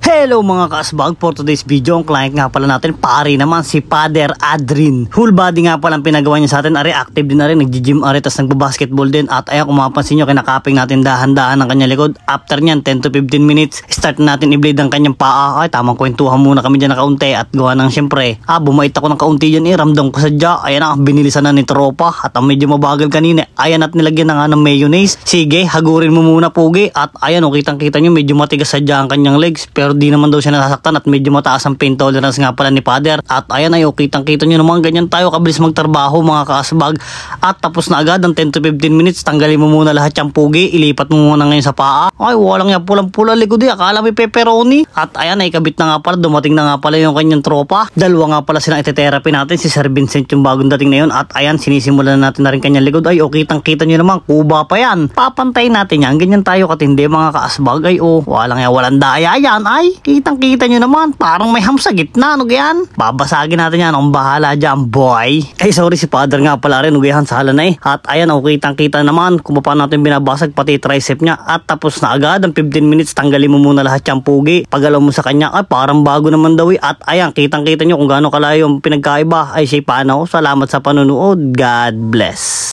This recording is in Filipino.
Hello mga kaasbag, for today's video, ang client nga pala natin, pare naman si Father Adrin. Full body nga pala ang pinagawa niya sa atin, ari active din na rin, nagji-gym ari, tas nagbabasketball din. At ayan, kung mapapansin nyo, kinakaping natin dahan-dahan ang kanyang likod. After nyan, 10 to 15 minutes, start natin i-blade ang kanyang paa. Ay, tamang kwentuhan muna kami dyan na kaunti. At gawa ng syempre, bumait ako ng kaunti dyan, ramdam ko sadya. Ayan na, binilisan na ni tropa. At ang medyo mabagal kanina, ayan at nilagyan na nga ng mayonnaise. Sige, hagurin mo muna pugi. At ayan, kitang-kita nyo, medyo matigas sadya ang kanyang legs. Pero di naman daw siya nasasaktan at medyo mataas ang pain tolerance nga pala ni Father. At ayan ay kitang-kita nyo naman, ganyan tayo kabilis magtrabaho mga kaasbag. At tapos na agad ang 10 to 15 minutes, tanggalin mo muna lahat yung pugi, ilipat mo muna ngayon sa paa. Ay, walang yan pulang-pula likod akala may pepperoni. At ayan ay kabit na nga pala, dumating na nga pala yung kanyang tropa. Dalawa nga pala silang ite-therapy natin, si Sir Vincent yung bagong dating na yun. At ayan, sinisimulan na natin na rin kanyang likod. Ay, kitang-kita nyo naman, kuba pa yan. Papantayin natin yan, ganyan tayo katindi mga kaasbag. Ay, walang daya yan. Ay, kitang-kita nyo naman, parang may ham sa gitna, ano yan? Babasagin natin yan, ang bahala dyan, boy. Ay, sorry, si Father nga pala rin, ugihan sa hala na eh. At ayan, kitang-kita naman, kung paano natin binabasag, pati tricep niya. At tapos na agad, ang 15 minutes, tanggalin mo muna lahat yung pugi. Pagalaw mo sa kanya, ay, parang bago naman daw eh. At ayan, kitang-kita nyo kung gaano kalayo yung pinagkaiba. Ay, siya paano, salamat sa panunood, God bless.